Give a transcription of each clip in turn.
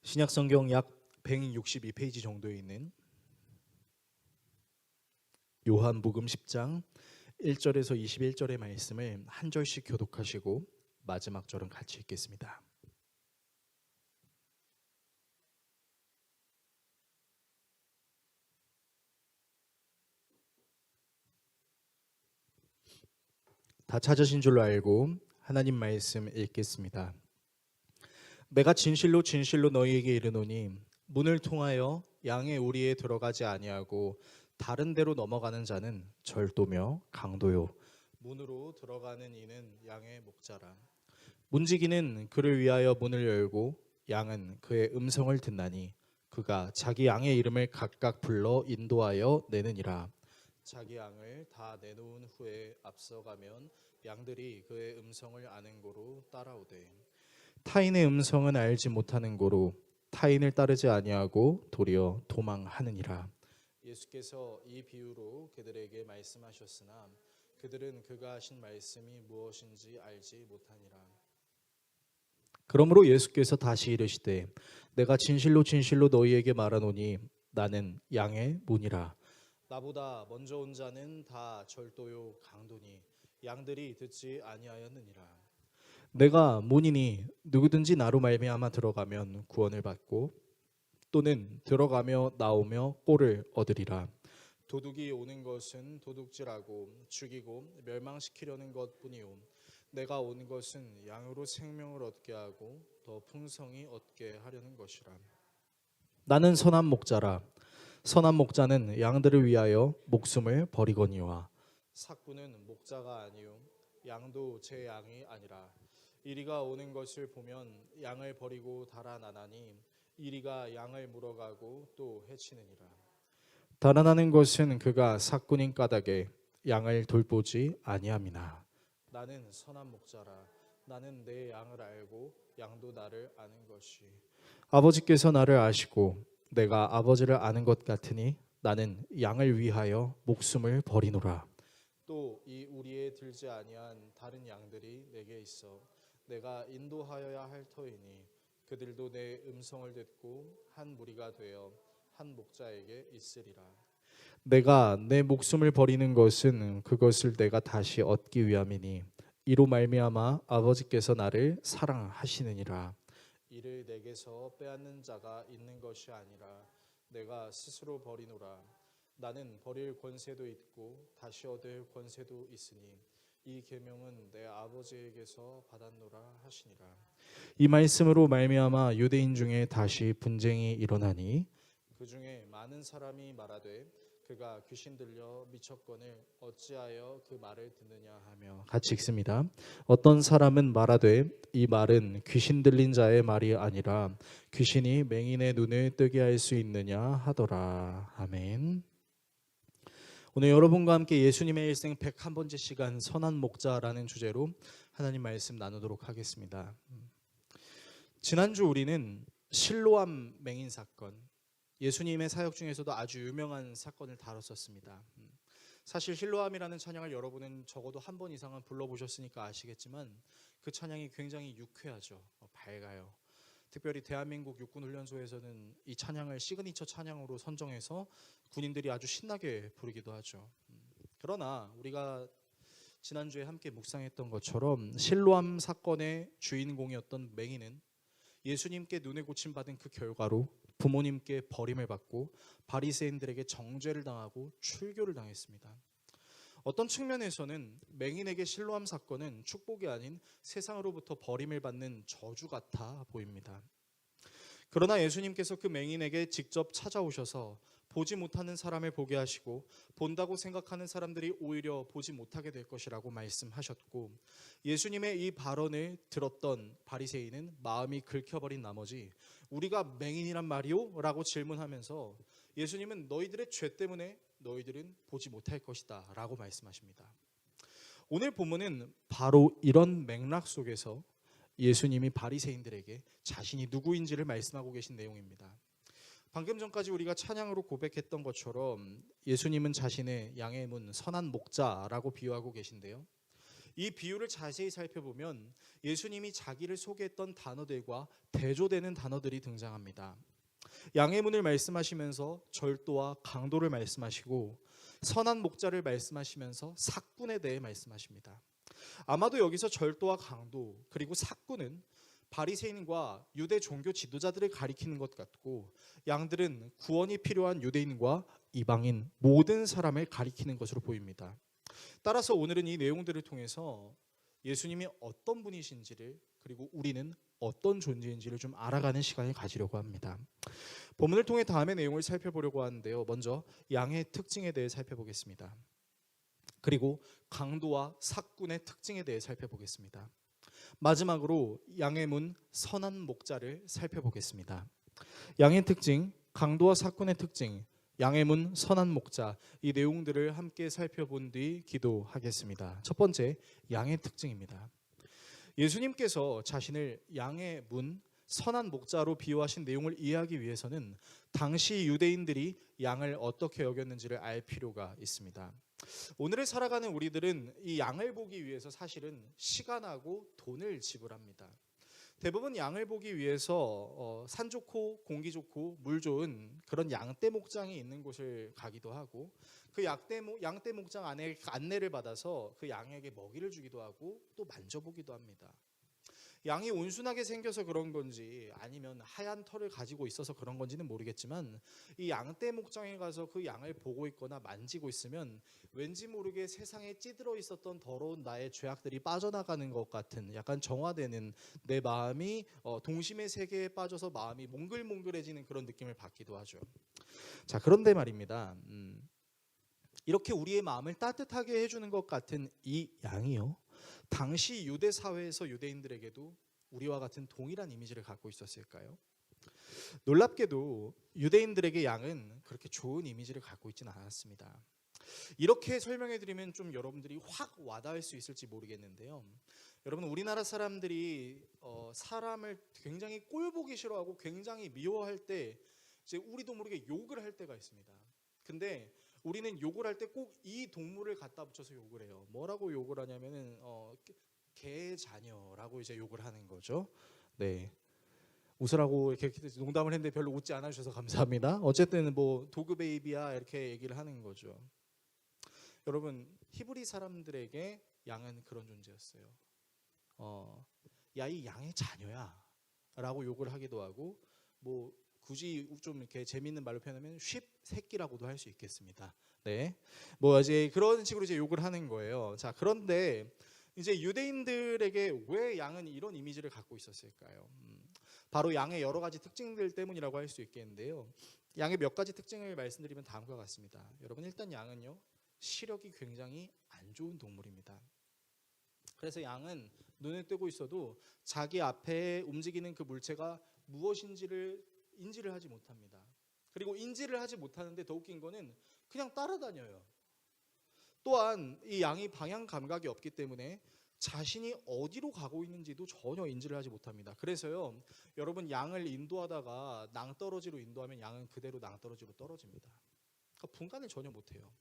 신약성경 약 162페이지 정도에 있는 요한복음 10장 1절에서 21절의 말씀을 한 절씩 교독하시고 마지막 절은 같이 읽겠습니다. 다 찾으신 줄로 알고 하나님 말씀 읽겠습니다. 내가 진실로 진실로 너희에게 이르노니 문을 통하여 양의 우리에 들어가지 아니하고 다른 데로 넘어가는 자는 절도며 강도요 문으로 들어가는 이는 양의 목자라. 문지기는 그를 위하여 문을 열고 양은 그의 음성을 듣나니 그가 자기 양의 이름을 각각 불러 인도하여 내느니라. 자기 양을 다 내놓은 후에 앞서가면 양들이 그의 음성을 아는 고로 따라오되 타인의 음성은 알지 못하는 고로 타인을 따르지 아니하고 도리어 도망하느니라. 예수께서 이 비유로 그들에게 말씀하셨으나 그들은 그가 하신 말씀이 무엇인지 알지 못하니라. 그러므로 예수께서 다시 이르시되 내가 진실로 진실로 너희에게 말하노니 나는 양의 문이라. 나보다 먼저 온 자는 다 절도요 강도니 양들이 듣지 아니하였느니라. 내가 문이니 누구든지 나로 말미암아 들어가면 구원을 받고 또는 들어가며 나오며 꼴을 얻으리라. 도둑이 오는 것은 도둑질하고 죽이고 멸망시키려는 것뿐이요 내가 온 것은 양으로 생명을 얻게 하고 더 풍성히 얻게 하려는 것이라. 나는 선한 목자라. 선한 목자는 양들을 위하여 목숨을 버리거니와 삭구는 목자가 아니요 양도 제 양이 아니라. 이리가 오는 것을 보면 양을 버리고 달아나나니 이리가 양을 물어가고 또 해치느니라. 달아나는 것은 그가 삭군인 까닭에 양을 돌보지 아니함이나. 나는 선한 목자라. 나는 내 양을 알고 양도 나를 아는 것이. 아버지께서 나를 아시고 내가 아버지를 아는 것 같으니 나는 양을 위하여 목숨을 버리노라. 또 이 우리에 들지 아니한 다른 양들이 내게 있어 내가 인도하여야 할 터이니 그들도 내 음성을 듣고 한 무리가 되어 한 목자에게 있으리라. 내가 내 목숨을 버리는 것은 그것을 내가 다시 얻기 위함이니 이로 말미암아 아버지께서 나를 사랑하시느니라. 이를 내게서 빼앗는 자가 있는 것이 아니라 내가 스스로 버리노라. 나는 버릴 권세도 있고 다시 얻을 권세도 있으니 이 계명은 내 아버지에게서 받았노라 하시니라. 이 말씀으로 말미암아 유대인 중에 다시 분쟁이 일어나니 그 중에 많은 사람이 말하되 그가 귀신 들려 미쳤거늘 어찌하여 그 말을 듣느냐 하며. 같이 읽습니다. 어떤 사람은 말하되 이 말은 귀신 들린 자의 말이 아니라 귀신이 맹인의 눈을 뜨게 할 수 있느냐 하더라. 아멘. 오늘 여러분과 함께 예수님의 일생 101번째 시간 선한 목자라는 주제로 하나님 말씀 나누도록 하겠습니다. 지난주 우리는 실로암 맹인 사건, 예수님의 사역 중에서도 아주 유명한 사건을 다뤘었습니다. 사실 실로암이라는 찬양을 여러분은 적어도 한 번 이상은 불러보셨으니까 아시겠지만 그 찬양이 굉장히 유쾌하죠. 밝아요. 특별히 대한민국 육군훈련소에서는 이 찬양을 시그니처 찬양으로 선정해서 군인들이 아주 신나게 부르기도 하죠. 그러나 우리가 지난주에 함께 묵상했던 것처럼 실로암 사건의 주인공이었던 맹인은 예수님께 눈에 고침받은 그 결과로 부모님께 버림을 받고 바리새인들에게 정죄를 당하고 출교를 당했습니다. 어떤 측면에서는 맹인에게 실로암 사건은 축복이 아닌 세상으로부터 버림을 받는 저주 같아 보입니다. 그러나 예수님께서 그 맹인에게 직접 찾아오셔서 보지 못하는 사람을 보게 하시고 본다고 생각하는 사람들이 오히려 보지 못하게 될 것이라고 말씀하셨고, 예수님의 이 발언을 들었던 바리새인은 마음이 긁혀버린 나머지 우리가 맹인이란 말이오? 라고 질문하면서 예수님은 너희들의 죄 때문에 너희들은 보지 못할 것이다 라고 말씀하십니다. 오늘 본문은 바로 이런 맥락 속에서 예수님이 바리새인들에게 자신이 누구인지를 말씀하고 계신 내용입니다. 방금 전까지 우리가 찬양으로 고백했던 것처럼 예수님은 자신의 양의 문 선한 목자라고 비유하고 계신데요. 이 비유를 자세히 살펴보면 예수님이 자기를 소개했던 단어들과 대조되는 단어들이 등장합니다. 양의 문을 말씀하시면서 절도와 강도를 말씀하시고 선한 목자를 말씀하시면서 삭군에 대해 말씀하십니다. 아마도 여기서 절도와 강도 그리고 삭군은 바리새인과 유대 종교 지도자들을 가리키는 것 같고, 양들은 구원이 필요한 유대인과 이방인 모든 사람을 가리키는 것으로 보입니다. 따라서 오늘은 이 내용들을 통해서 예수님이 어떤 분이신지를, 그리고 우리는 어떤 존재인지를 좀 알아가는 시간을 가지려고 합니다. 본문을 통해 다음의 내용을 살펴보려고 하는데요. 먼저 양의 특징에 대해 살펴보겠습니다. 그리고 강도와 삭군의 특징에 대해 살펴보겠습니다. 마지막으로 양의 문 선한 목자를 살펴보겠습니다. 양의 특징, 강도와 삭군의 특징, 양의 문 선한 목자, 이 내용들을 함께 살펴본 뒤 기도하겠습니다. 첫 번째, 양의 특징입니다. 예수님께서 자신을 양의 문 선한 목자로 비유하신 내용을 이해하기 위해서는 당시 유대인들이 양을 어떻게 여겼는지를 알 필요가 있습니다. 오늘을 살아가는 우리들은 이 양을 보기 위해서 사실은 시간하고 돈을 지불합니다. 대부분 양을 보기 위해서 산 좋고 공기 좋고 물 좋은 그런 양떼 목장이 있는 곳을 가기도 하고, 그 양떼 목장 안에 안내를 받아서 그 양에게 먹이를 주기도 하고 또 만져보기도 합니다. 양이 온순하게 생겨서 그런 건지 아니면 하얀 털을 가지고 있어서 그런 건지는 모르겠지만, 이 양떼 목장에 가서 그 양을 보고 있거나 만지고 있으면 왠지 모르게 세상에 찌들어 있었던 더러운 나의 죄악들이 빠져나가는 것 같은, 약간 정화되는, 내 마음이 동심의 세계에 빠져서 마음이 몽글몽글해지는 그런 느낌을 받기도 하죠. 자, 그런데 말입니다. 이렇게 우리의 마음을 따뜻하게 해주는 것 같은 이 양이요, 당시 유대 사회에서 유대인들에게도 우리와 같은 동일한 이미지를 갖고 있었을까요? 놀랍게도 유대인들에게 양은 그렇게 좋은 이미지를 갖고 있지는 않았습니다. 이렇게 설명해 드리면 좀 여러분들이 확 와닿을 수 있을지 모르겠는데요. 여러분, 우리나라 사람들이 사람을 굉장히 꼴보기 싫어하고 굉장히 미워할 때 이제 우리도 모르게 욕을 할 때가 있습니다. 근데 우리는 욕을 할 때 꼭 이 동물을 갖다 붙여서 욕을 해요. 뭐라고 욕을 하냐면은 개 자녀라고 이제 욕을 하는 거죠. 네. 웃으라고 이렇게 농담을 했는데 별로 웃지 않아 주셔서 감사합니다. 어쨌든 뭐 도그 베이비야 이렇게 얘기를 하는 거죠. 여러분, 히브리 사람들에게 양은 그런 존재였어요. 야, 이 양의 자녀야라고 욕을 하기도 하고, 뭐 굳이 좀 이렇게 재미있는 말로 표현하면 쉽 새끼라고도 할 수 있겠습니다. 네, 뭐 이제 그런 식으로 이제 욕을 하는 거예요. 자, 그런데 이제 유대인들에게 왜 양은 이런 이미지를 갖고 있었을까요? 바로 양의 여러 가지 특징들 때문이라고 할 수 있겠는데요. 양의 몇 가지 특징을 말씀드리면 다음과 같습니다. 여러분, 일단 양은요, 시력이 굉장히 안 좋은 동물입니다. 그래서 양은 눈을 뜨고 있어도 자기 앞에 움직이는 그 물체가 무엇인지를 인지를 하지 못합니다. 그리고 인지를 하지 못하는데 더 웃긴 거는 그냥 따라다녀요. 또한 이 양이 방향 감각이 없기 때문에 자신이 어디로 가고 있는지도 전혀 인지를 하지 못합니다. 그래서요, 여러분, 양을 인도하다가 낭떠러지로 인도하면 양은 그대로 낭떠러지로 떨어집니다. 그러니까 분간을 전혀 못해요.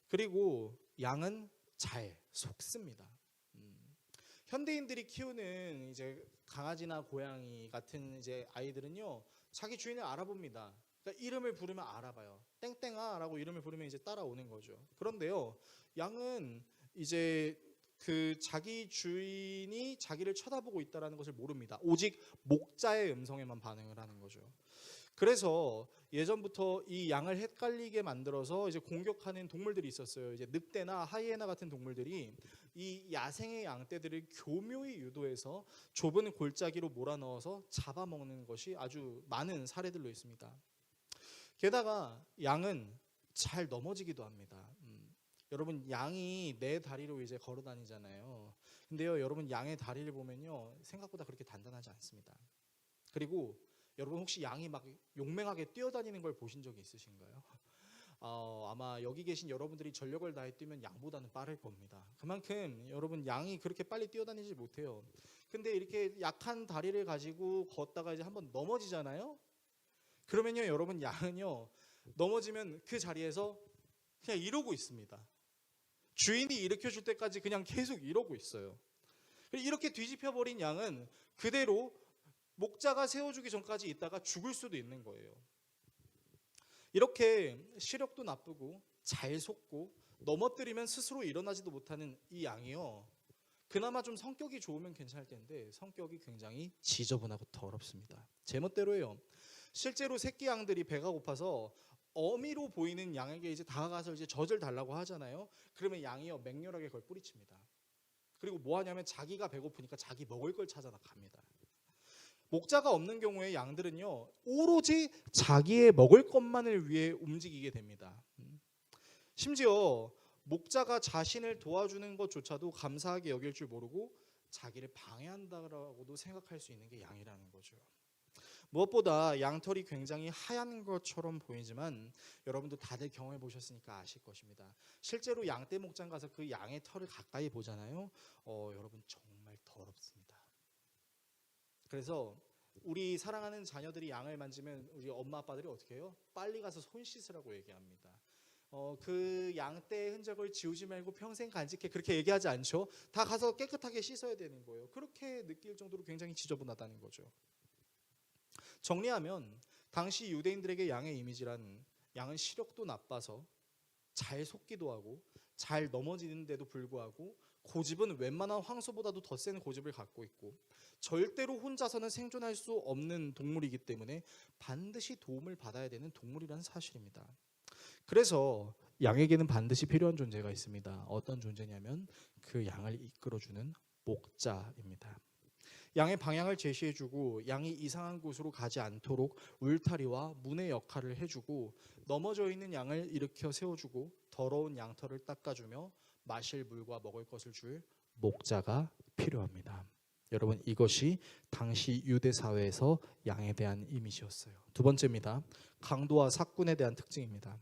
그리고 양은 잘 속습니다. 현대인들이 키우는 이제 강아지나 고양이 같은 이제 아이들은요, 자기 주인을 알아봅니다. 그러니까 이름을 부르면 알아봐요. 땡땡아라고 이름을 부르면 이제 따라오는 거죠. 그런데요, 양은 이제 그 자기 주인이 자기를 쳐다보고 있다는 것을 모릅니다. 오직 목자의 음성에만 반응을 하는 거죠. 그래서 예전부터 이 양을 헷갈리게 만들어서 이제 공격하는 동물들이 있었어요. 이제 늑대나 하이에나 같은 동물들이 이 야생의 양떼들을 교묘히 유도해서 좁은 골짜기로 몰아넣어서 잡아먹는 것이 아주 많은 사례들로 있습니다. 게다가 양은 잘 넘어지기도 합니다. 여러분, 양이 네 다리로 이제 걸어 다니잖아요. 근데요, 여러분, 양의 다리를 보면요, 생각보다 그렇게 단단하지 않습니다. 그리고 여러분, 혹시 양이 막 용맹하게 뛰어다니는 걸 보신 적이 있으신가요? 아마 여기 계신 여러분들이 전력을 다해 뛰면 양보다는 빠를 겁니다. 그만큼 여러분, 양이 그렇게 빨리 뛰어다니지 못해요. 근데 이렇게 약한 다리를 가지고 걷다가 이제 한번 넘어지잖아요. 그러면요, 여러분, 양은요, 넘어지면 그 자리에서 그냥 이러고 있습니다. 주인이 일으켜줄 때까지 그냥 계속 이러고 있어요. 이렇게 뒤집혀버린 양은 그대로 목자가 세워주기 전까지 있다가 죽을 수도 있는 거예요. 이렇게 시력도 나쁘고 잘 속고 넘어뜨리면 스스로 일어나지도 못하는 이 양이요, 그나마 좀 성격이 좋으면 괜찮을 텐데 성격이 굉장히 지저분하고 더럽습니다. 제멋대로예요. 실제로 새끼 양들이 배가 고파서 어미로 보이는 양에게 이제 다가가서 이제 젖을 달라고 하잖아요. 그러면 양이요 맹렬하게 그걸 뿌리칩니다. 그리고 뭐 하냐면 자기가 배고프니까 자기 먹을 걸 찾아 나갑니다. 목자가 없는 경우에 양들은요 오로지 자기의 먹을 것만을 위해 움직이게 됩니다. 심지어 목자가 자신을 도와주는 것조차도 감사하게 여길 줄 모르고 자기를 방해한다라고도 생각할 수 있는 게 양이라는 거죠. 무엇보다 양털이 굉장히 하얀 것처럼 보이지만 여러분도 다들 경험해 보셨으니까 아실 것입니다. 실제로 양떼 목장 가서 그 양의 털을 가까이 보잖아요. 여러분 정말 더럽습니다. 그래서 우리 사랑하는 자녀들이 양을 만지면 우리 엄마 아빠들이 어떻게 해요? 빨리 가서 손 씻으라고 얘기합니다. 그 양떼의 흔적을 지우지 말고 평생 간직해, 그렇게 얘기하지 않죠. 다 가서 깨끗하게 씻어야 되는 거예요. 그렇게 느낄 정도로 굉장히 지저분하다는 거죠. 정리하면 당시 유대인들에게 양의 이미지란 양은 시력도 나빠서 잘 속기도 하고 잘 넘어지는데도 불구하고 고집은 웬만한 황소보다도 더 센 고집을 갖고 있고 절대로 혼자서는 생존할 수 없는 동물이기 때문에 반드시 도움을 받아야 되는 동물이라는 사실입니다. 그래서 양에게는 반드시 필요한 존재가 있습니다. 어떤 존재냐면 그 양을 이끌어주는 목자입니다. 양의 방향을 제시해주고 양이 이상한 곳으로 가지 않도록 울타리와 문의 역할을 해주고 넘어져 있는 양을 일으켜 세워주고 더러운 양털을 닦아주며 마실 물과 먹을 것을 줄 목자가 필요합니다. 여러분, 이것이 당시 유대 사회에서 양에 대한 이미지였어요. 두 번째입니다. 강도와 사꾼에 대한 특징입니다.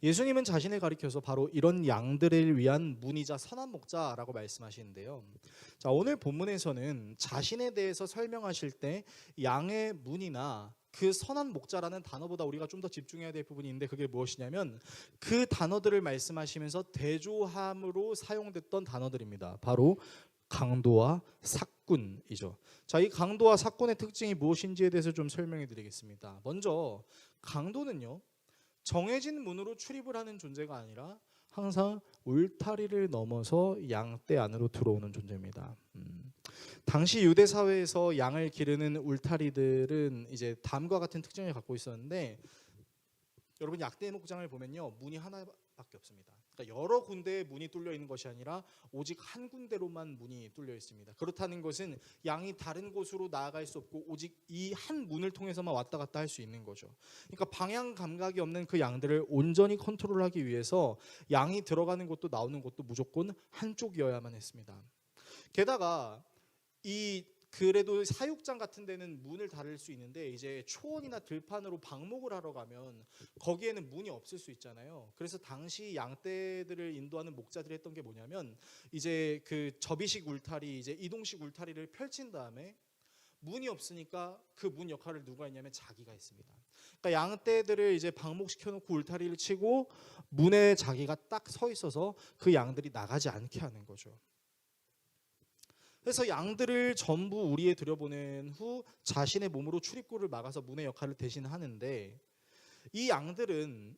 예수님은 자신을 가리켜서 바로 이런 양들을 위한 문이자 선한 목자라고 말씀하시는데요. 자, 오늘 본문에서는 자신에 대해서 설명하실 때 양의 문이나 그 선한 목자라는 단어보다 우리가 좀 더 집중해야 될 부분이 있는데 그게 무엇이냐면 그 단어들을 말씀하시면서 대조함으로 사용됐던 단어들입니다. 바로 강도와 사꾼이죠. 자, 이 강도와 사꾼의 특징이 무엇인지에 대해서 좀 설명해 드리겠습니다. 먼저 강도는요, 정해진 문으로 출입을 하는 존재가 아니라 항상 울타리를 넘어서 양떼 안으로 들어오는 존재입니다. 당시 유대 사회에서 양을 기르는 울타리들은 이제 다음과 같은 특징을 갖고 있었는데, 여러분 양떼 목장을 보면요 문이 하나밖에 없습니다. 그러니까 여러 군데에 문이 뚫려 있는 것이 아니라 오직 한 군데로만 문이 뚫려 있습니다. 그렇다는 것은 양이 다른 곳으로 나아갈 수 없고 오직 이 한 문을 통해서만 왔다 갔다 할 수 있는 거죠. 그러니까 방향 감각이 없는 그 양들을 온전히 컨트롤하기 위해서 양이 들어가는 곳도 나오는 곳도 무조건 한쪽이어야만 했습니다. 게다가 그래도 사육장 같은 데는 문을 닫을 수 있는데 이제 초원이나 들판으로 방목을 하러 가면 거기에는 문이 없을 수 있잖아요. 그래서 당시 양떼들을 인도하는 목자들이 했던 게 뭐냐면 이제 그 접이식 울타리, 이제 이동식 울타리를 펼친 다음에 문이 없으니까 그 문 역할을 누가 했냐면 자기가 했습니다. 그러니까 양떼들을 이제 방목시켜 놓고 울타리를 치고 문에 자기가 딱 서 있어서 그 양들이 나가지 않게 하는 거죠. 그래서 양들을 전부 우리에 들여보낸 후 자신의 몸으로 출입구를 막아서 문의 역할을 대신 하는데, 이 양들은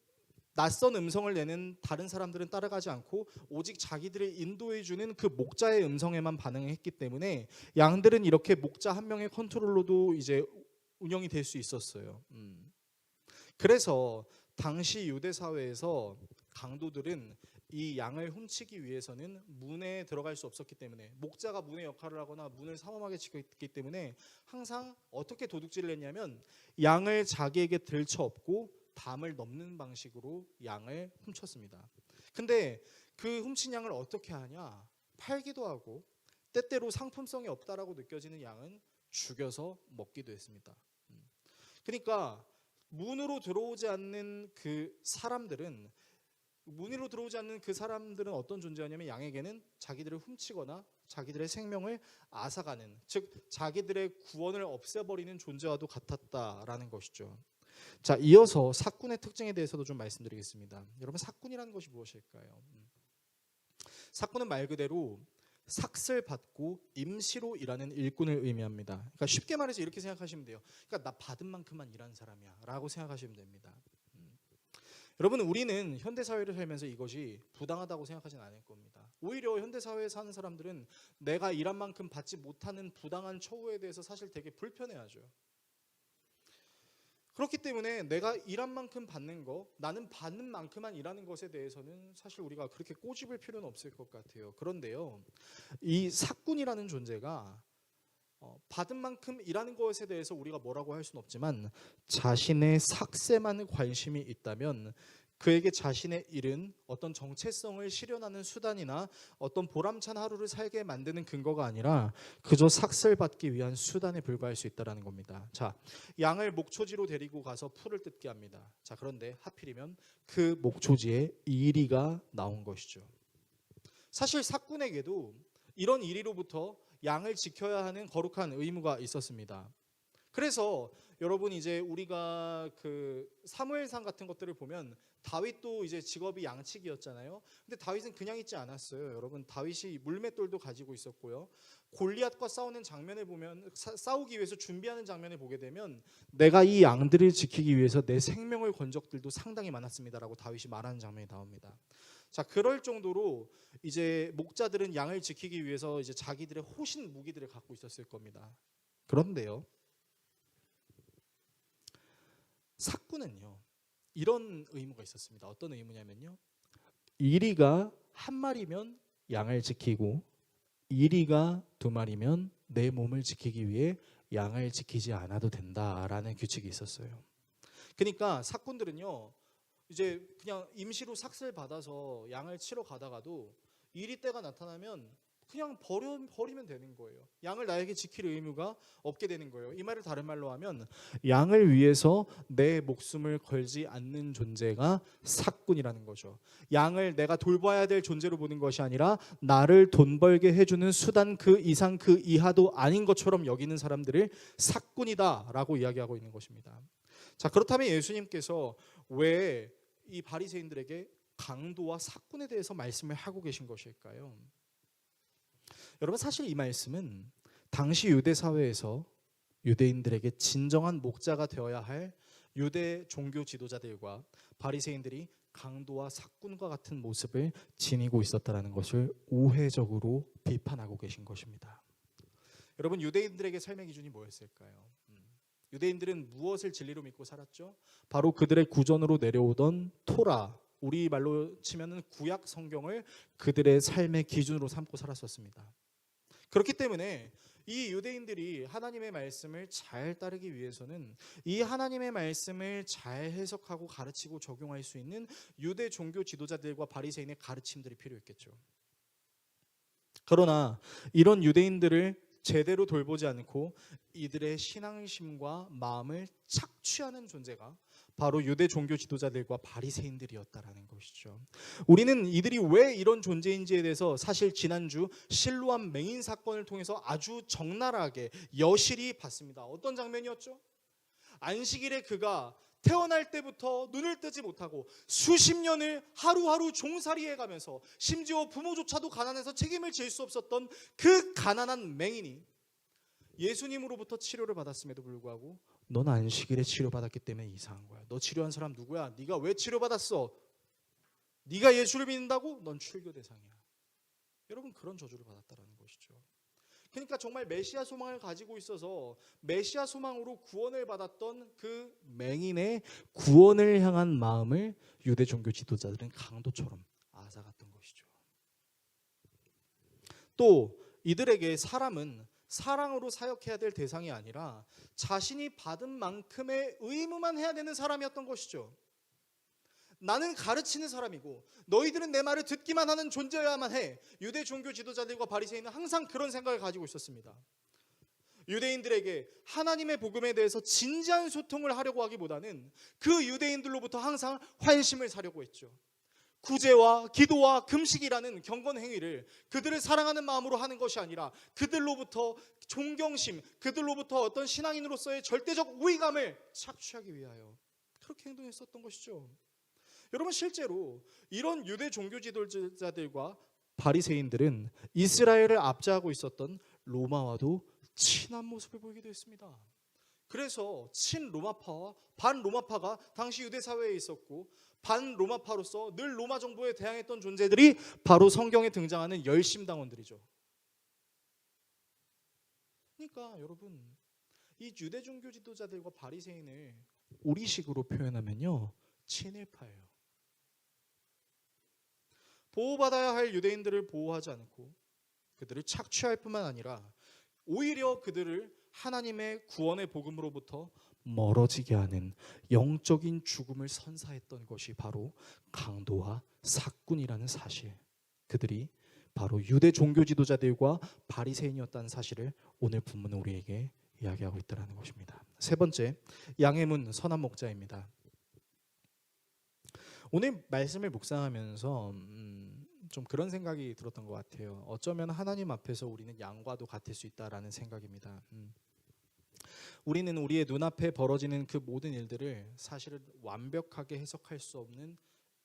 낯선 음성을 내는 다른 사람들은 따라가지 않고 오직 자기들을 인도해주는 그 목자의 음성에만 반응했기 때문에 양들은 이렇게 목자 한 명의 컨트롤로도 이제 운영이 될 수 있었어요. 그래서 당시 유대 사회에서 강도들은 이 양을 훔치기 위해서는 문에 들어갈 수 없었기 때문에 목자가 문의 역할을 하거나 문을 삼엄하게 지켰기 때문에 항상 어떻게 도둑질을 했냐면 양을 자기에게 들쳐업고 담을 넘는 방식으로 양을 훔쳤습니다. 근데 그 훔친 양을 어떻게 하냐? 팔기도 하고 때때로 상품성이 없다라고 느껴지는 양은 죽여서 먹기도 했습니다. 그러니까 문으로 들어오지 않는 그 사람들은 어떤 존재였냐면 양에게는 자기들을 훔치거나 자기들의 생명을 앗아가는, 즉 자기들의 구원을 없애버리는 존재와도 같았다라는 것이죠. 자, 이어서 사꾼의 특징에 대해서도 좀 말씀드리겠습니다. 여러분, 사꾼이라는 것이 무엇일까요? 삭군은 말 그대로 삭슬 받고 임시로 일하는 일꾼을 의미합니다. 그러니까 쉽게 말해서 이렇게 생각하시면 돼요. 그러니까 나 받은 만큼만 일하는 사람이야 라고 생각하시면 됩니다. 여러분, 우리는 현대사회를 살면서 이것이 부당하다고 생각하진 않을 겁니다. 오히려 현대사회에 사는 사람들은 내가 일한 만큼 받지 못하는 부당한 처우에 대해서 사실 되게 불편해하죠. 그렇기 때문에 내가 일한 만큼 받는 거, 나는 받는 만큼만 일하는 것에 대해서는 사실 우리가 그렇게 꼬집을 필요는 없을 것 같아요. 그런데요, 이 삭군이라는 존재가 받은 만큼 일하는 것에 대해서 우리가 뭐라고 할 수는 없지만 자신의 삭세만 관심이 있다면 그에게 자신의 일은 어떤 정체성을 실현하는 수단이나 어떤 보람찬 하루를 살게 만드는 근거가 아니라 그저 삭슬 받기 위한 수단에 불과할 수 있다는 겁니다. 자, 양을 목초지로 데리고 가서 풀을 뜯게 합니다. 자, 그런데 하필이면 그 목초지에 이리가 나온 것이죠. 사실 삭군에게도 이런 이리로부터 양을 지켜야 하는 거룩한 의무가 있었습니다. 그래서 여러분, 이제 우리가 그 사무엘상 같은 것들을 보면 다윗도 이제 직업이 양치기였잖아요. 근데 다윗은 그냥 있지 않았어요. 여러분, 다윗이 물맷돌도 가지고 있었고요. 골리앗과 싸우는 장면을 보면, 싸우기 위해서 준비하는 장면을 보게 되면 내가 이 양들을 지키기 위해서 내 생명을 건 적들도 상당히 많았습니다라고 다윗이 말하는 장면이 나옵니다. 자, 그럴 정도로 이제 목자들은 양을 지키기 위해서 이제 자기들의 호신 무기들을 갖고 있었을 겁니다. 그런데요, 삭군은요 이런 의무가 있었습니다. 어떤 의무냐면요, 이리가 한 마리면 양을 지키고 이리가 두 마리면 내 몸을 지키기 위해 양을 지키지 않아도 된다라는 규칙이 있었어요. 그러니까 삭군들은요 이제 그냥 임시로 삭슬 받아서 양을 치러 가다가도 이리 때가 나타나면 그냥 버리면 되는 거예요. 양을 나에게 지킬 의무가 없게 되는 거예요. 이 말을 다른 말로 하면 양을 위해서 내 목숨을 걸지 않는 존재가 삭군이라는 거죠. 양을 내가 돌봐야 될 존재로 보는 것이 아니라 나를 돈 벌게 해주는 수단 그 이상 그 이하도 아닌 것처럼 여기는 사람들을 삭군이다라고 이야기하고 있는 것입니다. 자, 그렇다면 예수님께서 왜 이 바리새인들에게 강도와 삭군에 대해서 말씀을 하고 계신 것일까요? 여러분, 사실 이 말씀은 당시 유대 사회에서 유대인들에게 진정한 목자가 되어야 할 유대 종교 지도자들과 바리새인들이 강도와 삭군과 같은 모습을 지니고 있었다는 것을 우회적으로 비판하고 계신 것입니다. 여러분, 유대인들에게 삶의 기준이 뭐였을까요? 유대인들은 무엇을 진리로 믿고 살았죠? 바로 그들의 구전으로 내려오던 토라, 우리 말로 치면은 구약 성경을 그들의 삶의 기준으로 삼고 살았었습니다. 그렇기 때문에 이 유대인들이 하나님의 말씀을 잘 따르기 위해서는 이 하나님의 말씀을 잘 해석하고 가르치고 적용할 수 있는 유대 종교 지도자들과 바리새인의 가르침들이 필요했겠죠. 그러나 이런 유대인들을 제대로 돌보지 않고 이들의 신앙심과 마음을 착취하는 존재가 바로 유대 종교 지도자들과 바리새인들이었다라는 것이죠. 우리는 이들이 왜 이런 존재인지에 대해서 사실 지난주 실로암 맹인 사건을 통해서 아주 적나라하게 여실히 봤습니다. 어떤 장면이었죠? 안식일에 그가 태어날 때부터 눈을 뜨지 못하고 수십 년을 하루하루 종살이해 가면서 심지어 부모조차도 가난해서 책임을 질 수 없었던 그 가난한 맹인이 예수님으로부터 치료를 받았음에도 불구하고 넌 안식일에 치료받았기 때문에 이상한 거야. 너 치료한 사람 누구야? 네가 왜 치료받았어? 네가 예수를 믿는다고? 넌 출교 대상이야. 여러분, 그런 저주를 받았다는 것이죠. 그러니까 정말 메시아 소망을 가지고 있어서 메시아 소망으로 구원을 받았던 그 맹인의 구원을 향한 마음을 유대 종교 지도자들은 강도처럼 앗아갔던 것이죠. 또 이들에게 사람은 사랑으로 사역해야 될 대상이 아니라 자신이 받은 만큼의 의무만 해야 되는 사람이었던 것이죠. 나는 가르치는 사람이고 너희들은 내 말을 듣기만 하는 존재여야만 해. 유대 종교 지도자들과 바리새인은 항상 그런 생각을 가지고 있었습니다. 유대인들에게 하나님의 복음에 대해서 진지한 소통을 하려고 하기보다는 그 유대인들로부터 항상 환심을 사려고 했죠. 구제와 기도와 금식이라는 경건 행위를 그들을 사랑하는 마음으로 하는 것이 아니라 그들로부터 존경심, 그들로부터 어떤 신앙인으로서의 절대적 우위감을 착취하기 위하여 그렇게 행동했었던 것이죠. 여러분, 실제로 이런 유대 종교 지도자들과 바리새인들은 이스라엘을 압제하고 있었던 로마와도 친한 모습을 보이기도 했습니다. 그래서 친로마파와 반로마파가 당시 유대 사회에 있었고, 반로마파로서 늘 로마 정부에 대항했던 존재들이 바로 성경에 등장하는 열심당원들이죠. 그러니까 여러분, 이 유대 종교 지도자들과 바리새인을 우리식으로 표현하면요, 친일파예요. 보호받아야 할 유대인들을 보호하지 않고 그들을 착취할 뿐만 아니라 오히려 그들을 하나님의 구원의 복음으로부터 멀어지게 하는 영적인 죽음을 선사했던 것이 바로 강도와 삭군이라는 사실, 그들이 바로 유대 종교 지도자들과 바리새인이었다는 사실을 오늘 본문은 우리에게 이야기하고 있다는 것입니다. 세 번째, 양의 문 선한 목자입니다. 오늘 말씀을 묵상하면서 좀 그런 생각이 들었던 것 같아요. 어쩌면 하나님 앞에서 우리는 양과도 같을 수 있다라는 생각입니다. 우리는 우리의 눈앞에 벌어지는 그 모든 일들을 사실은 완벽하게 해석할 수 없는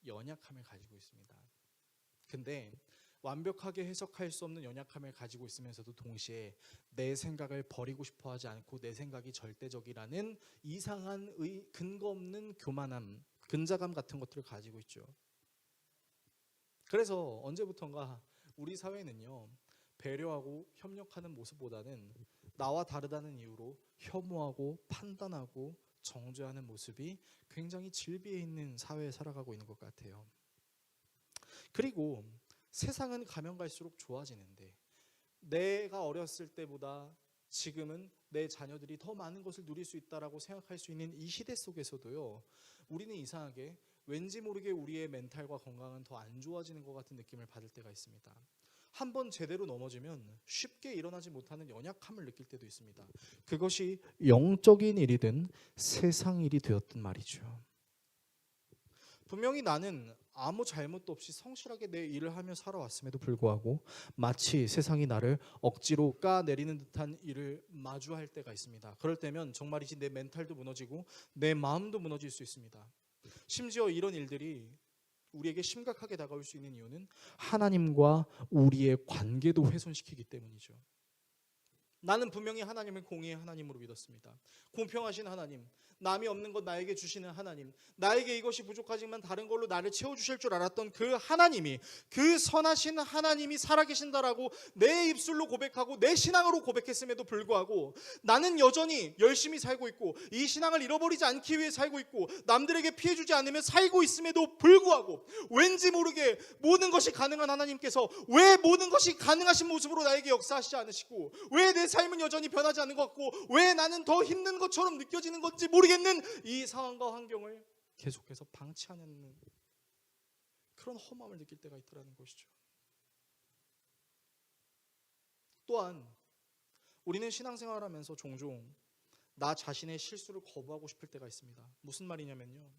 연약함을 가지고 있습니다. 근데 완벽하게 해석할 수 없는 연약함을 가지고 있으면서도 동시에 내 생각을 버리고 싶어 하지 않고 내 생각이 절대적이라는 이상한 근거 없는 교만함, 근자감 같은 것들을 가지고 있죠. 그래서 언제부턴가 우리 사회는요, 배려하고 협력하는 모습보다는 나와 다르다는 이유로 혐오하고 판단하고 정죄하는 모습이 굉장히 질비해 있는 사회에 살아가고 있는 것 같아요. 그리고 세상은 가면 갈수록 좋아지는데 내가 어렸을 때보다 지금은 내 자녀들이 더 많은 것을 누릴 수 있다라고 생각할 수 있는 이 시대 속에서도요, 우리는 이상하게 왠지 모르게 우리의 멘탈과 건강은 더 안 좋아지는 것 같은 느낌을 받을 때가 있습니다. 한번 제대로 넘어지면 쉽게 일어나지 못하는 연약함을 느낄 때도 있습니다. 그것이 영적인 일이든 세상 일이 되었든 말이죠. 분명히 나는 아무 잘못도 없이 성실하게 내 일을 하며 살아왔음에도 불구하고 마치 세상이 나를 억지로 까내리는 듯한 일을 마주할 때가 있습니다. 그럴 때면 정말이지 내 멘탈도 무너지고 내 마음도 무너질 수 있습니다. 심지어 이런 일들이 우리에게 심각하게 다가올 수 있는 이유는 하나님과 우리의 관계도 훼손시키기 때문이죠. 나는 분명히 하나님을 공의의 하나님으로 믿었습니다. 공평하신 하나님, 남이 없는 것 나에게 주시는 하나님, 나에게 이것이 부족하지만 다른 걸로 나를 채워주실 줄 알았던 그 하나님이, 그 선하신 하나님이 살아계신다라고 내 입술로 고백하고 내 신앙으로 고백했음에도 불구하고 나는 여전히 열심히 살고 있고 이 신앙을 잃어버리지 않기 위해 살고 있고 남들에게 피해주지 않으며 살고 있음에도 불구하고 왠지 모르게 모든 것이 가능한 하나님께서 왜 모든 것이 가능하신 모습으로 나에게 역사하시지 않으시고 왜 내 삶은 여전히 변하지 않는 것 같고 왜 나는 더 힘든 것처럼 느껴지는 건지 모르겠는 이 상황과 환경을 계속해서 방치하는 그런 허무함을 느낄 때가 있더라는 것이죠. 또한 우리는 신앙생활을 하면서 종종 나 자신의 실수를 거부하고 싶을 때가 있습니다. 무슨 말이냐면요,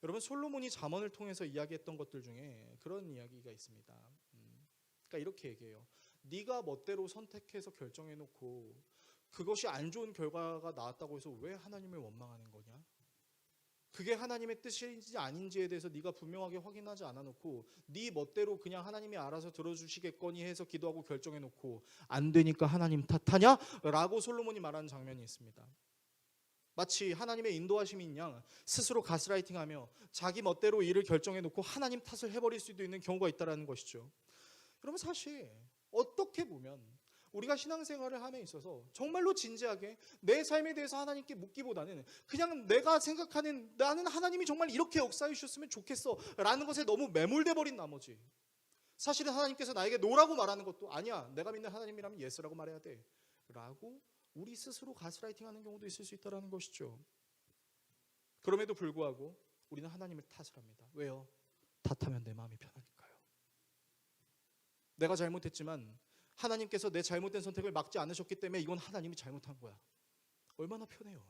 여러분, 솔로몬이 잠언을 통해서 이야기했던 것들 중에 그런 이야기가 있습니다. 그러니까 이렇게 얘기해요. 네가 멋대로 선택해서 결정해놓고 그것이 안 좋은 결과가 나왔다고 해서 왜 하나님을 원망하는 거냐? 그게 하나님의 뜻인지 아닌지에 대해서 네가 분명하게 확인하지 않아놓고 네 멋대로 그냥 하나님이 알아서 들어주시겠거니 해서 기도하고 결정해놓고 안 되니까 하나님 탓하냐? 라고 솔로몬이 말하는 장면이 있습니다. 마치 하나님의 인도하심인 양 스스로 가스라이팅하며 자기 멋대로 일을 결정해놓고 하나님 탓을 해버릴 수도 있는 경우가 있다는 것이죠. 여러분, 사실 어떻게 보면 우리가 신앙생활을 함에 있어서 정말로 진지하게 내 삶에 대해서 하나님께 묻기보다는 그냥 내가 생각하는 나는 하나님이 정말 이렇게 역사해 주셨으면 좋겠어 라는 것에 너무 매몰돼 버린 나머지 사실은 하나님께서 나에게 노라고 말하는 것도 아니야, 내가 믿는 하나님이라면 예스라고 말해야 돼 라고 우리 스스로 가스라이팅하는 경우도 있을 수 있다는 것이죠. 그럼에도 불구하고 우리는 하나님을 탓을 합니다. 왜요? 탓하면 내 마음이 편하니까요. 내가 잘못했지만 하나님께서 내 잘못된 선택을 막지 않으셨기 때문에 이건 하나님이 잘못한 거야. 얼마나 편해요.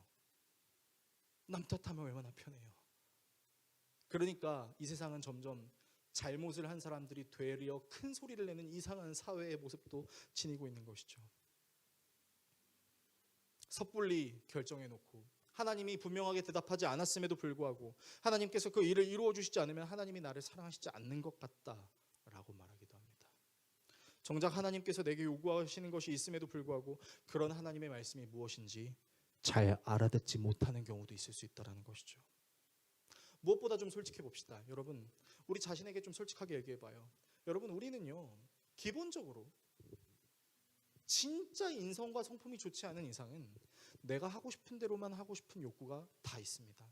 남 탓하면 얼마나 편해요. 그러니까 이 세상은 점점 잘못을 한 사람들이 되려 큰 소리를 내는 이상한 사회의 모습도 지니고 있는 것이죠. 섣불리 결정해놓고 하나님이 분명하게 대답하지 않았음에도 불구하고 하나님께서 그 일을 이루어 주시지 않으면 하나님이 나를 사랑하시지 않는 것 같다라고 말하기도 합니다. 정작 하나님께서 내게 요구하시는 것이 있음에도 불구하고 그런 하나님의 말씀이 무엇인지 잘 알아듣지 못하는 경우도 있을 수 있다는 것이죠. 무엇보다 좀 솔직해 봅시다. 여러분, 우리 자신에게 좀 솔직하게 얘기해 봐요. 여러분, 우리는요, 기본적으로 진짜 인성과 성품이 좋지 않은 이상은 내가 하고 싶은 대로만 하고 싶은 욕구가 다 있습니다.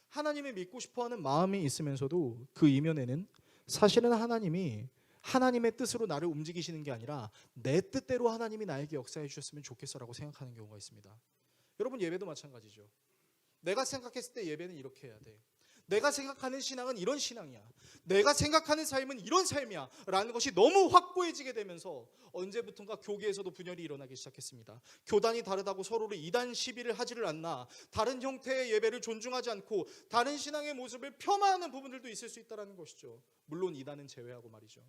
하나님을 믿고 싶어하는 마음이 있으면서도 그 이면에는 사실은 하나님이 하나님의 뜻으로 나를 움직이시는 게 아니라 내 뜻대로 하나님이 나에게 역사해 주셨으면 좋겠어라고 생각하는 경우가 있습니다. 여러분, 예배도 마찬가지죠. 내가 생각했을 때 예배는 이렇게 해야 돼. 내가 생각하는 신앙은 이런 신앙이야. 내가 생각하는 삶은 이런 삶이야 라는 것이 너무 확고해지게 되면서 언제부턴가 교계에서도 분열이 일어나기 시작했습니다. 교단이 다르다고 서로를 이단 시비를 하지를 않나, 다른 형태의 예배를 존중하지 않고 다른 신앙의 모습을 폄하하는 부분들도 있을 수 있다는 것이죠. 물론 이단은 제외하고 말이죠.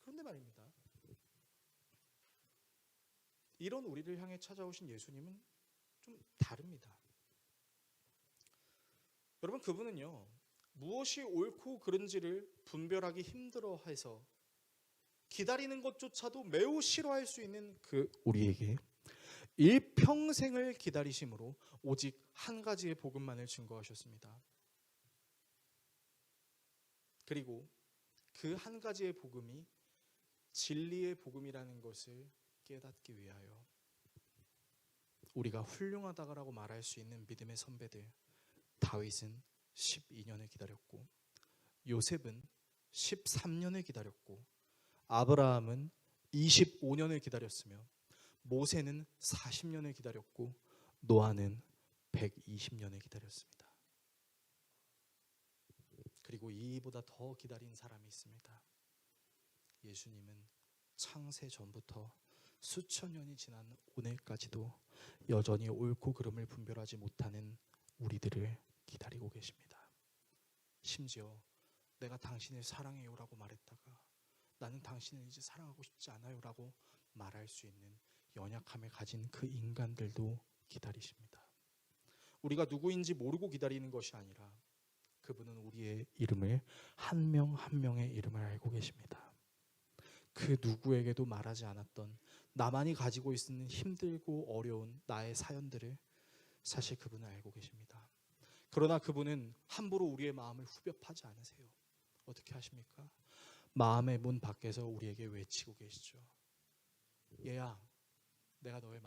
그런데 말입니다, 이런 우리를 향해 찾아오신 예수님은 좀 다릅니다. 여러분, 그분은요, 무엇이 옳고 그른지를 분별하기 힘들어해서 기다리는 것조차도 매우 싫어할 수 있는 그 우리에게 일평생을 기다리심으로 오직 한 가지의 복음만을 증거하셨습니다. 그리고 그 한 가지의 복음이 진리의 복음이라는 것을 깨닫기 위하여 우리가 훌륭하다라고 말할 수 있는 믿음의 선배들, 다윗은 12년을 기다렸고, 요셉은 13년을 기다렸고, 아브라함은 25년을 기다렸으며, 모세는 40년을 기다렸고, 노아는 120년을 기다렸습니다. 그리고 이보다 더 기다린 사람이 있습니다. 예수님은 창세 전부터 수천 년이 지난 오늘까지도 여전히 옳고 그름을 분별하지 못하는 우리들을 기다리고 계십니다. 심지어 내가 당신을 사랑해요라고 말했다가 나는 당신을 이제 사랑하고 싶지 않아요라고 말할 수 있는 연약함을 가진 그 인간들도 기다리십니다. 우리가 누구인지 모르고 기다리는 것이 아니라 그분은 우리의 이름을 한 명 한 명의 이름을 알고 계십니다. 그 누구에게도 말하지 않았던 나만이 가지고 있는 힘들고 어려운 나의 사연들을 사실 그분은 알고 계십니다. 그러나 그분은 함부로 우리의 마음을 후벼파지 않으세요. 어떻게 하십니까? 마음의 문 밖에서 우리에게 외치고 계시죠. 얘야, 내가 너의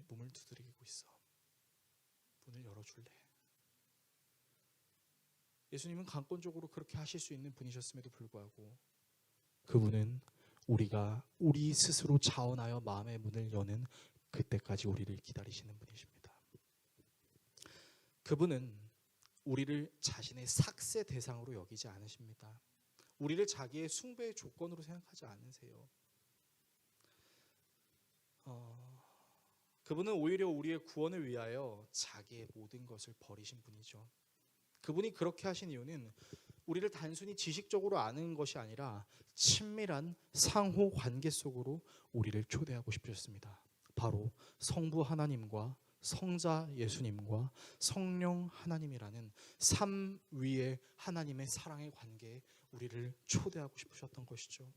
문을 두드리고 있어. 문을 열어줄래? 예수님은 강권적으로 그렇게 하실 수 있는 분이셨음에도 불구하고 그분은 우리가 우리 스스로 자원하여 마음의 문을 여는 그때까지 우리를 기다리시는 분이십니다. 그분은 우리를 자신의 삭새 대상으로 여기지 않으십니다. 우리를 자기의 숭배의 조건으로 생각하지 않으세요. 그분은 오히려 우리의 구원을 위하여 자기의 모든 것을 버리신 분이죠. 그분이 그렇게 하신 이유는 우리를 단순히 지식적으로 아는 것이 아니라 친밀한 상호 관계 속으로 우리를 초대하고 싶으셨습니다. 바로 성부 하나님과 성자 예수님과 성령 하나님이라는 삼위의 하나님의 사랑의 관계에 우리를 초대하고 싶으셨던 것이죠.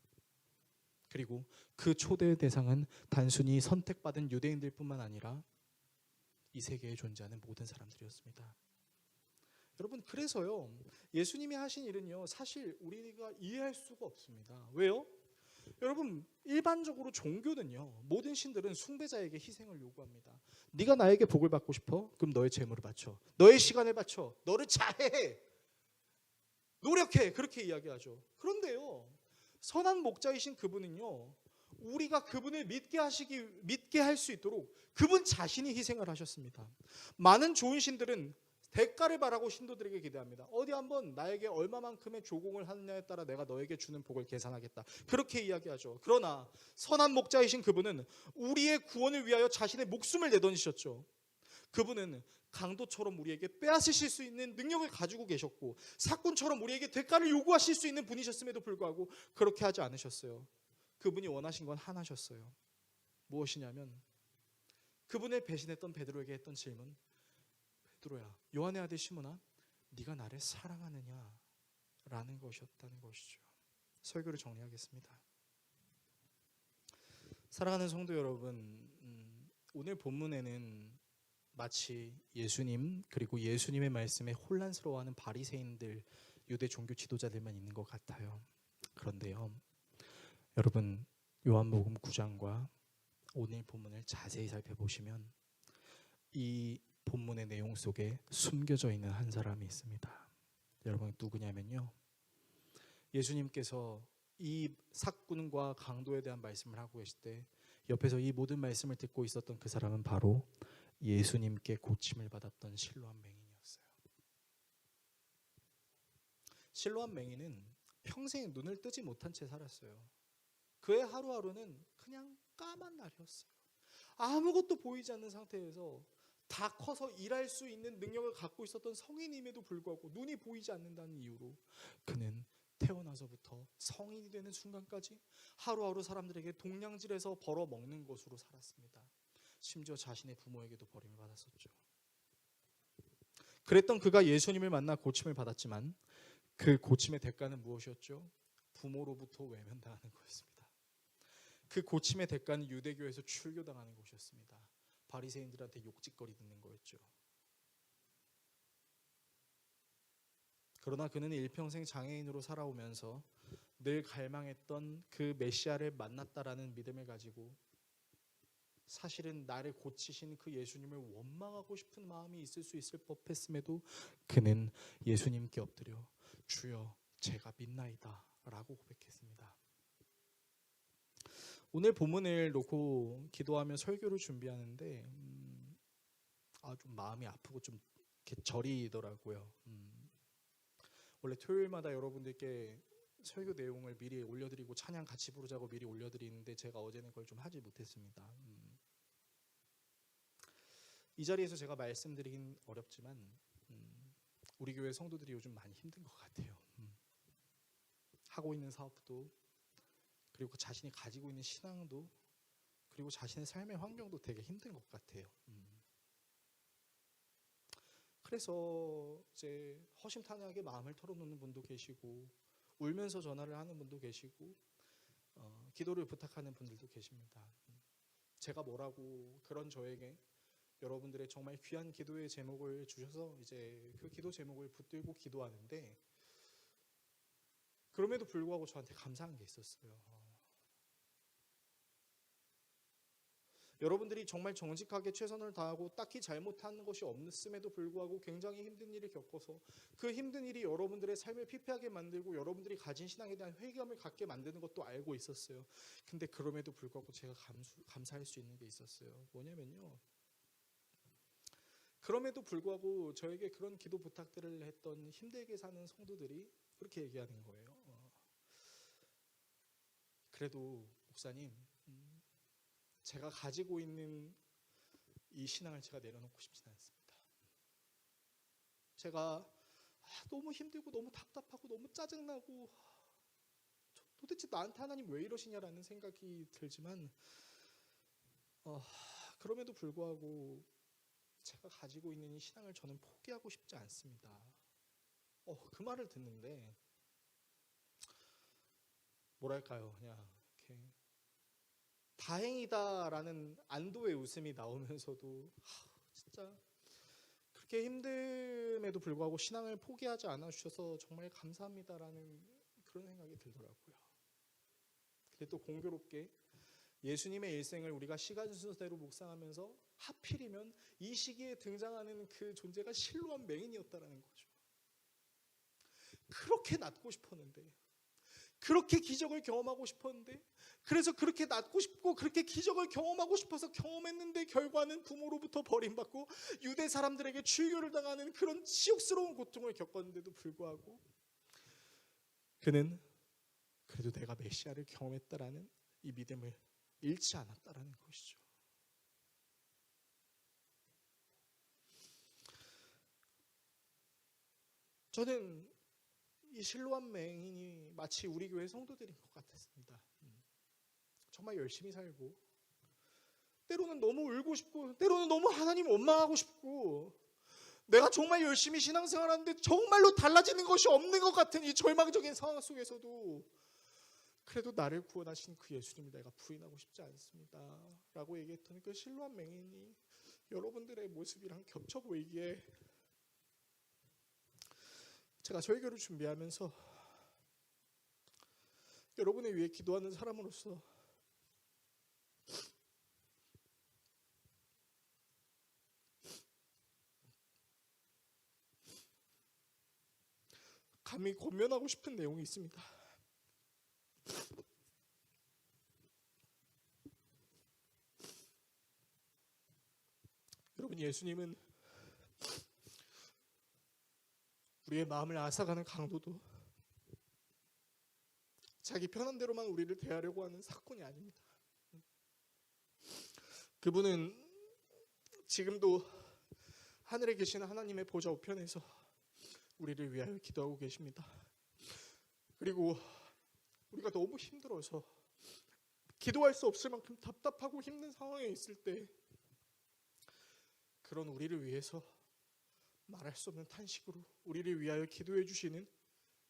그리고 그 초대의 대상은 단순히 선택받은 유대인들 뿐만 아니라 이 세계에 존재하는 모든 사람들이었습니다. 여러분, 그래서요, 예수님이 하신 일은요, 사실 우리가 이해할 수가 없습니다. 왜요? 여러분, 일반적으로 종교는요, 모든 신들은 숭배자에게 희생을 요구합니다. 네가 나에게 복을 받고 싶어? 그럼 너의 재물을 바쳐, 너의 시간을 바쳐, 너를 자해해, 노력해, 그렇게 이야기하죠. 그런데요, 선한 목자이신 그분은요, 우리가 그분을 믿게 할 수 있도록 그분 자신이 희생을 하셨습니다. 많은 좋은 신들은 대가를 바라고 신도들에게 기대합니다. 어디 한번 나에게 얼마만큼의 조공을 하느냐에 따라 내가 너에게 주는 복을 계산하겠다, 그렇게 이야기하죠. 그러나 선한 목자이신 그분은 우리의 구원을 위하여 자신의 목숨을 내던지셨죠. 그분은 강도처럼 우리에게 빼앗으실 수 있는 능력을 가지고 계셨고 사꾼처럼 우리에게 대가를 요구하실 수 있는 분이셨음에도 불구하고 그렇게 하지 않으셨어요. 그분이 원하신 건 하나셨어요. 무엇이냐면 그분을 배신했던 베드로에게 했던 질문, 베드로야, 요한의 아들 시몬아, 네가 나를 사랑하느냐? 라는 것이었다는 것이죠. 설교를 정리하겠습니다. 사랑하는 성도 여러분, 오늘 본문에는 마치 예수님 그리고 예수님의 말씀에 혼란스러워하는 바리새인들, 유대 종교 지도자들만 있는 것 같아요. 그런데요, 여러분, 요한복음 9장과 오늘 본문을 자세히 살펴보시면 이 본문의 내용 속에 숨겨져 있는 한 사람이 있습니다. 여러분, 누구냐면요, 예수님께서 이 사꾼과 강도에 대한 말씀을 하고 계실 때 옆에서 이 모든 말씀을 듣고 있었던 그 사람은 바로 예수님께 고침을 받았던 실로암 맹인이었어요. 실로암 맹인은 평생 눈을 뜨지 못한 채 살았어요. 그의 하루하루는 그냥 까만 날이었어요. 아무것도 보이지 않는 상태에서 다 커서 일할 수 있는 능력을 갖고 있었던 성인임에도 불구하고 눈이 보이지 않는다는 이유로 그는 태어나서부터 성인이 되는 순간까지 하루하루 사람들에게 동냥질해서 벌어먹는 것으로 살았습니다. 심지어 자신의 부모에게도 버림을 받았었죠. 그랬던 그가 예수님을 만나 고침을 받았지만 그 고침의 대가는 무엇이었죠? 부모로부터 외면당하는 거였습니다. 그 고침의 대가는 유대교에서 출교당하는 것이었습니다. 바리새인들한테 욕짓거리 듣는 거였죠. 그러나 그는 일평생 장애인으로 살아오면서 늘 갈망했던 그 메시아를 만났다라는 믿음을 가지고 사실은 나를 고치신 그 예수님을 원망하고 싶은 마음이 있을 수 있을 법했음에도 그는 예수님께 엎드려 주여 제가 믿나이다 라고 고백했습니다. 오늘 본문을 놓고 기도하며 설교를 준비하는데 좀 마음이 아프고 좀 이렇게 저리더라고요. 원래 토요일마다 여러분들께 설교 내용을 미리 올려드리고 찬양 같이 부르자고 미리 올려드리는데 제가 어제는 그걸 좀 하지 못했습니다. 이 자리에서 제가 말씀드리긴 어렵지만 우리 교회 성도들이 요즘 많이 힘든 것 같아요. 하고 있는 사업도, 그리고 자신이 가지고 있는 신앙도, 그리고 자신의 삶의 환경도 되게 힘든 것 같아요. 그래서 이제 허심탄회하게 마음을 털어놓는 분도 계시고 울면서 전화를 하는 분도 계시고 기도를 부탁하는 분들도 계십니다. 제가 뭐라고 그런 저에게 여러분들의 정말 귀한 기도의 제목을 주셔서 이제 그 기도 제목을 붙들고 기도하는데, 그럼에도 불구하고 저한테 감사한 게 있었어요. 여러분들이 정말 정직하게 최선을 다하고 딱히 잘못한 것이 없음에도 불구하고 굉장히 힘든 일을 겪어서 그 힘든 일이 여러분들의 삶을 피폐하게 만들고 여러분들이 가진 신앙에 대한 회의감을 갖게 만드는 것도 알고 있었어요. 근데 그럼에도 불구하고 제가 감사할 수 있는 게 있었어요. 뭐냐면요, 그럼에도 불구하고 저에게 그런 기도 부탁들을 했던 힘들게 사는 성도들이 그렇게 얘기하는 거예요. 그래도 목사님, 제가 가지고 있는 이 신앙을 제가 내려놓고 싶지는 않습니다. 제가 너무 힘들고 너무 답답하고 너무 짜증나고 도대체 나한테 하나님 왜 이러시냐라는 생각이 들지만 그럼에도 불구하고 제가 가지고 있는 이 신앙을 저는 포기하고 싶지 않습니다. 그 말을 듣는데 뭐랄까요, 그냥 이렇게 다행이다라는 안도의 웃음이 나오면서도 진짜 그렇게 힘듦에도 불구하고 신앙을 포기하지 않아 주셔서 정말 감사합니다라는 그런 생각이 들더라고요. 근데 또 공교롭게 예수님의 일생을 우리가 시간 순서대로 묵상하면서 하필이면 이 시기에 등장하는 그 존재가 실로암 맹인이었다라는 거죠. 그렇게 낫고 싶었는데, 그렇게 기적을 경험하고 싶었는데, 그래서 그렇게 낫고 싶고 그렇게 기적을 경험하고 싶어서 경험했는데 결과는 부모로부터 버림받고 유대 사람들에게 출교를 당하는 그런 치욕스러운 고통을 겪었는데도 불구하고 그는 그래도 내가 메시아를 경험했다라는 이 믿음을 잃지 않았다라는 것이죠. 저는 이 실로암 맹인이 마치 우리 교회 성도들인 것 같았습니다. 정말 열심히 살고 때로는 너무 울고 싶고 때로는 너무 하나님 원망하고 싶고 내가 정말 열심히 신앙생활하는데 정말로 달라지는 것이 없는 것 같은 이 절망적인 상황 속에서도 그래도 나를 구원하신 그 예수님을 내가 부인하고 싶지 않습니다 라고 얘기했던 그 실로암 맹인이 여러분들의 모습이랑 겹쳐 보이기에 제가 설교를 준비하면서 여러분을 위해 기도하는 사람으로서 감히 권면하고 싶은 내용이 있습니다. 여러분, 예수님은 우리의 마음을 앗아가는 강도도 자기 편한 대로만 우리를 대하려고 하는 사건이 아닙니다. 그분은 지금도 하늘에 계신 하나님의 보좌 우편에서 우리를 위하여 기도하고 계십니다. 그리고 우리가 너무 힘들어서 기도할 수 없을 만큼 답답하고 힘든 상황에 있을 때 그런 우리를 위해서 말할 수 없는 탄식으로 우리를 위하여 기도해 주시는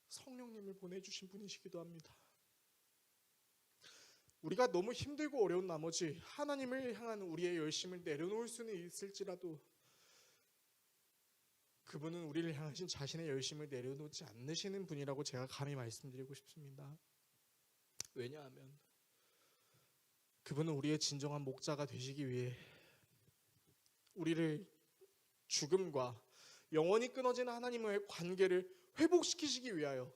성령님을 보내주신 분이시기도 합니다. 우리가 너무 힘들고 어려운 나머지 하나님을 향한 우리의 열심을 내려놓을 수는 있을지라도 그분은 우리를 향하신 자신의 열심을 내려놓지 않으시는 분이라고 제가 감히 말씀드리고 싶습니다. 왜냐하면 그분은 우리의 진정한 목자가 되시기 위해 우리를 죽음과 영원히 끊어진 하나님과의 관계를 회복시키시기 위하여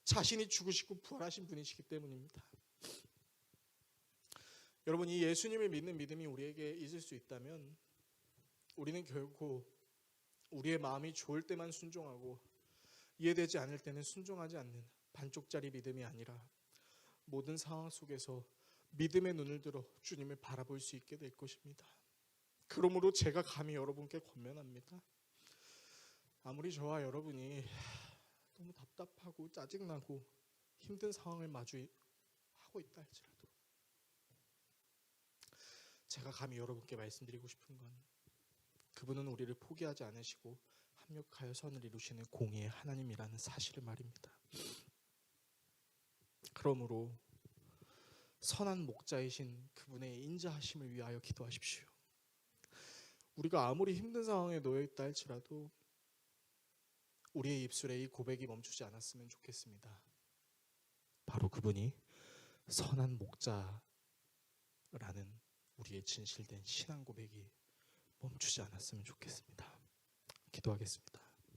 자신이 죽으시고 부활하신 분이시기 때문입니다. 여러분, 이 예수님을 믿는 믿음이 우리에게 있을 수 있다면 우리는 결코 우리의 마음이 좋을 때만 순종하고 이해되지 않을 때는 순종하지 않는 반쪽짜리 믿음이 아니라 모든 상황 속에서 믿음의 눈을 들어 주님을 바라볼 수 있게 될 것입니다. 그러므로 제가 감히 여러분께 권면합니다. 아무리 저와 여러분이 너무 답답하고 짜증나고 힘든 상황을 마주하고 있다 할지라도 제가 감히 여러분께 말씀드리고 싶은 건 그분은 우리를 포기하지 않으시고 합력하여 선을 이루시는 공의의 하나님이라는 사실을 말입니다. 그러므로 선한 목자이신 그분의 인자하심을 위하여 기도하십시오. 우리가 아무리 힘든 상황에 놓여 있다 할지라도 우리의 입술에 이 고백이 멈추지 않았으면 좋겠습니다. 바로 그분이 선한 목자라는 우리의 진실된 신앙 고백이 멈추지 않았으면 좋겠습니다. 기도하겠습니다.